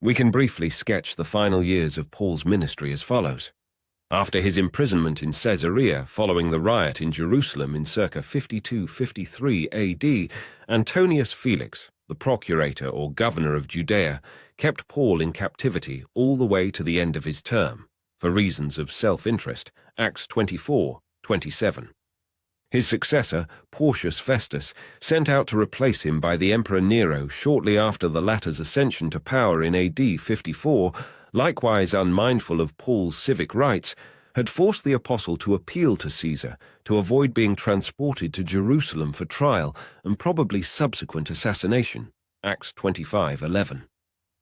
We can briefly sketch the final years of Paul's ministry as follows. After his imprisonment in Caesarea following the riot in Jerusalem in circa 52-53 AD, Antonius Felix, the procurator or governor of Judea, kept Paul in captivity all the way to the end of his term, for reasons of self-interest, Acts 24:27. His successor, Porcius Festus, sent out to replace him by the Emperor Nero shortly after the latter's ascension to power in AD 54, likewise unmindful of Paul's civic rights, had forced the apostle to appeal to Caesar to avoid being transported to Jerusalem for trial and probably subsequent assassination, Acts 25:11.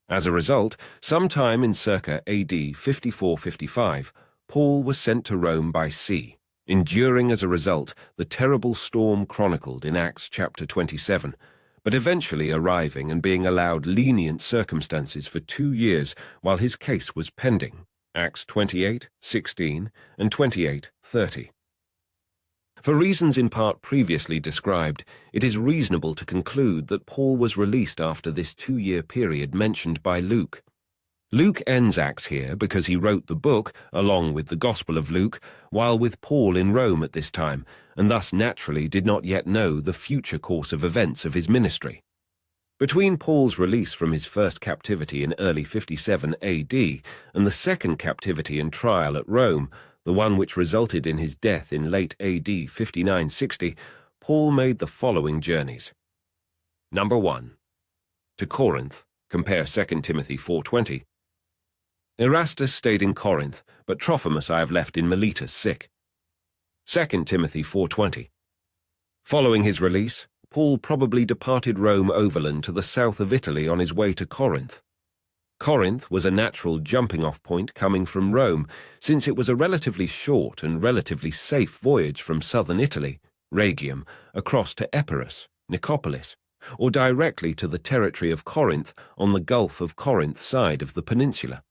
As a result, sometime in circa AD 54-55, Paul was sent to Rome by sea, enduring as a result the terrible storm chronicled in Acts chapter 27, but eventually arriving and being allowed lenient circumstances for 2 years while his case was pending, Acts 28:16 and 28:30. For reasons in part previously described, it is reasonable to conclude that Paul was released after this 2-year period mentioned by Luke. Luke ends Acts here because he wrote the book, along with the Gospel of Luke, while with Paul in Rome at this time, and thus naturally did not yet know the future course of events of his ministry. Between Paul's release from his first captivity in early 57 AD and the second captivity and trial at Rome, the one which resulted in his death in late AD 59-60, Paul made the following journeys. Number 1. To Corinth, compare 2 Timothy 4:20. Erastus stayed in Corinth, but Trophimus I have left in Miletus sick. 2 Timothy 4:20. Following his release, Paul probably departed Rome overland to the south of Italy on his way to Corinth. Corinth was a natural jumping-off point coming from Rome, since it was a relatively short and relatively safe voyage from southern Italy, Rhegium, across to Epirus, Nicopolis, or directly to the territory of Corinth on the Gulf of Corinth side of the peninsula.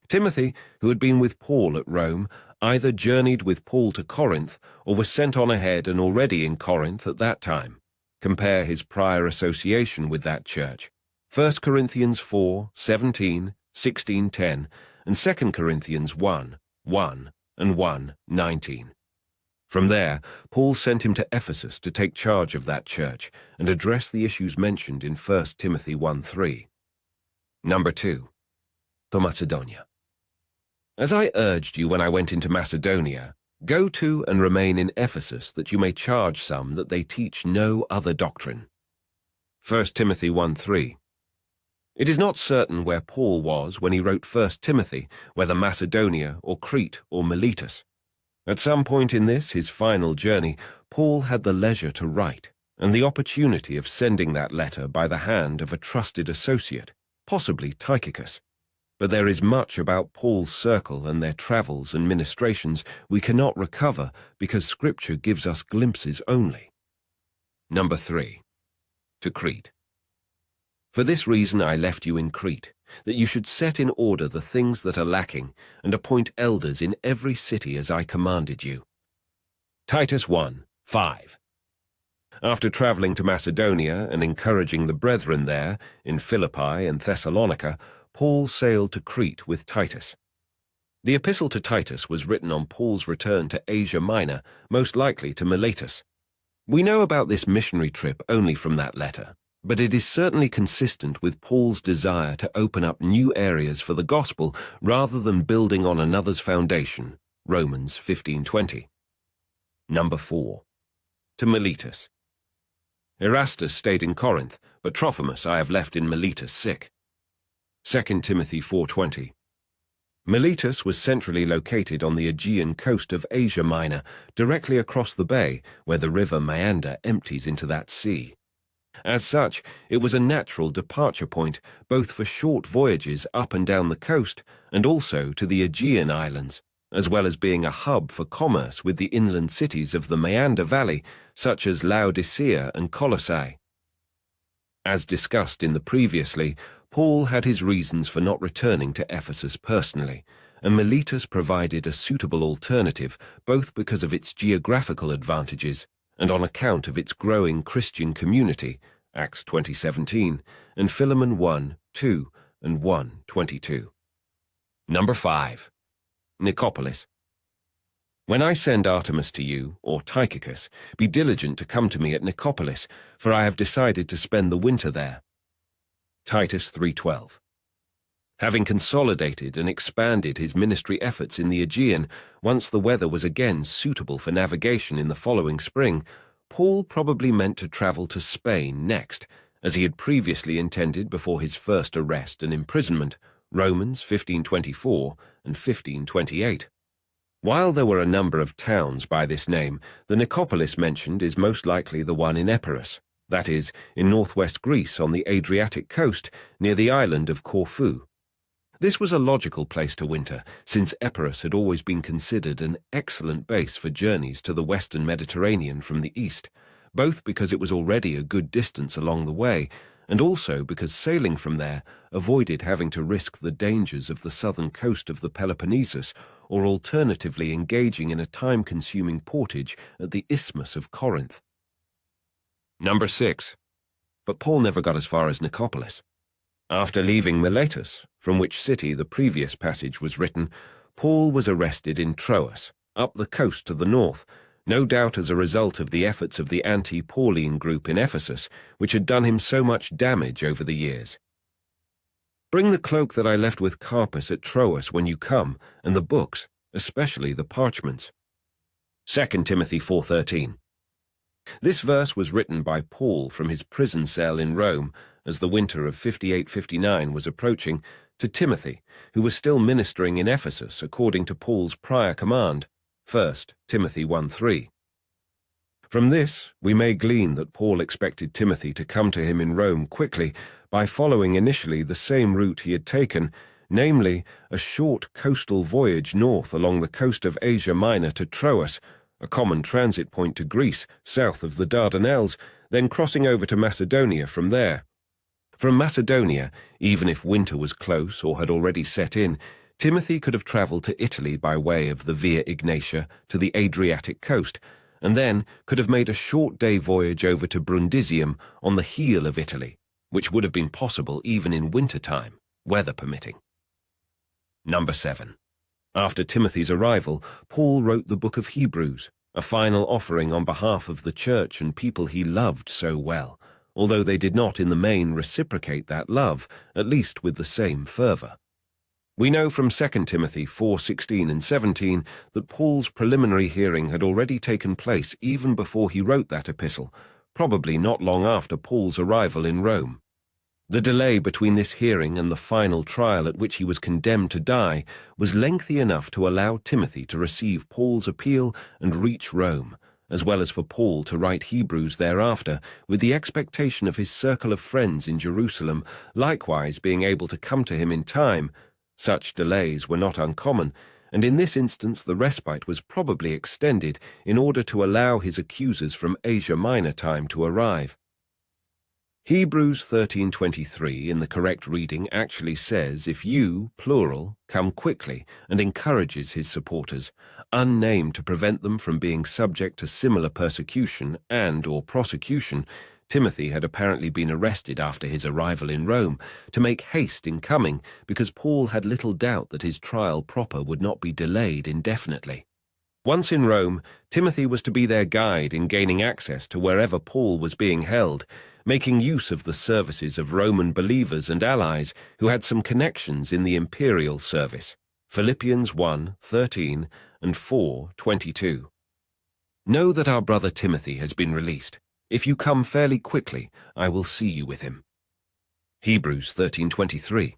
Timothy, who had been with Paul at Rome, either journeyed with Paul to Corinth or was sent on ahead and already in Corinth at that time. Compare his prior association with that church. 1 Corinthians 4:17, 16:10, and 2 Corinthians 1:1 and 1:19. From there, Paul sent him to Ephesus to take charge of that church and address the issues mentioned in 1 Timothy 1:3. Number 2. To Macedonia. As I urged you when I went into Macedonia, go to and remain in Ephesus that you may charge some that they teach no other doctrine. 1 Timothy 1:3. It is not certain where Paul was when he wrote 1 Timothy, whether Macedonia or Crete or Miletus. At some point in this, his final journey, Paul had the leisure to write, and the opportunity of sending that letter by the hand of a trusted associate, possibly Tychicus. But there is much about Paul's circle and their travels and ministrations we cannot recover because Scripture gives us glimpses only. Number 3. To Crete. For this reason I left you in Crete, that you should set in order the things that are lacking and appoint elders in every city as I commanded you. Titus 1:5. After traveling to Macedonia and encouraging the brethren there, in Philippi and Thessalonica, Paul sailed to Crete with Titus. The epistle to Titus was written on Paul's return to Asia Minor, most likely to Miletus. We know about this missionary trip only from that letter, but it is certainly consistent with Paul's desire to open up new areas for the gospel rather than building on another's foundation, Romans 15:20. Number 4. To Miletus. Erastus stayed in Corinth, but Trophimus I have left in Miletus sick. 2 Timothy 4:20. Miletus was centrally located on the Aegean coast of Asia Minor, directly across the bay where the river Maeander empties into that sea. As such, it was a natural departure point both for short voyages up and down the coast and also to the Aegean islands, as well as being a hub for commerce with the inland cities of the Maeander Valley, such as Laodicea and Colossae. As discussed in the previously, Paul had his reasons for not returning to Ephesus personally, and Miletus provided a suitable alternative both because of its geographical advantages and on account of its growing Christian community, Acts 20:17, and Philemon 1:2, and 1:22. Number 5. Nicopolis. When I send Artemas to you, or Tychicus, be diligent to come to me at Nicopolis, for I have decided to spend the winter there. Titus 3:12. Having consolidated and expanded his ministry efforts in the Aegean, once the weather was again suitable for navigation in the following spring, Paul probably meant to travel to Spain next, as he had previously intended before his first arrest and imprisonment, Romans 15:24 and 15:28. While there were a number of towns by this name, the Nicopolis mentioned is most likely the one in Epirus, that is, in northwest Greece on the Adriatic coast near the island of Corfu. This was a logical place to winter, since Epirus had always been considered an excellent base for journeys to the western Mediterranean from the east, both because it was already a good distance along the way, and also because sailing from there avoided having to risk the dangers of the southern coast of the Peloponnesus, or alternatively engaging in a time-consuming portage at the Isthmus of Corinth. Number 6. But Paul never got as far as Nicopolis. After leaving Miletus, from which city the previous passage was written, Paul was arrested in Troas, up the coast to the north, no doubt as a result of the efforts of the anti-Pauline group in Ephesus, which had done him so much damage over the years. Bring the cloak that I left with Carpus at Troas when you come, and the books, especially the parchments. 2 Timothy 4:13. This verse was written by Paul from his prison cell in Rome as the winter of 58-59 was approaching, to Timothy, who was still ministering in Ephesus according to Paul's prior command, 1 Timothy 1:3. From this, we may glean that Paul expected Timothy to come to him in Rome quickly by following initially the same route he had taken, namely a short coastal voyage north along the coast of Asia Minor to Troas, a common transit point to Greece south of the Dardanelles, then crossing over to Macedonia from there. From Macedonia, even if winter was close or had already set in, Timothy could have travelled to Italy by way of the Via Ignatia to the Adriatic coast, and then could have made a short-day voyage over to Brundisium on the heel of Italy, which would have been possible even in winter-time, weather permitting. Number 7. After Timothy's arrival, Paul wrote the book of Hebrews, a final offering on behalf of the church and people he loved so well, although they did not in the main reciprocate that love, at least with the same fervour. We know from 2 Timothy 4:16 and 17 that Paul's preliminary hearing had already taken place even before he wrote that epistle, probably not long after Paul's arrival in Rome. The delay between this hearing and the final trial at which he was condemned to die was lengthy enough to allow Timothy to receive Paul's appeal and reach Rome, as well as for Paul to write Hebrews thereafter, with the expectation of his circle of friends in Jerusalem likewise being able to come to him in time. Such delays were not uncommon, and in this instance the respite was probably extended in order to allow his accusers from Asia Minor time to arrive. Hebrews 13:23 in the correct reading actually says, if you, plural, come quickly, and encourages his supporters, unnamed to prevent them from being subject to similar persecution and or prosecution. Timothy had apparently been arrested after his arrival in Rome, to make haste in coming, because Paul had little doubt that his trial proper would not be delayed indefinitely. Once in Rome, Timothy was to be their guide in gaining access to wherever Paul was being held, making use of the services of Roman believers and allies who had some connections in the imperial service. Philippians 1:13 and 4:22. Know that our brother Timothy has been released. If you come fairly quickly, I will see you with him. Hebrews 13:23.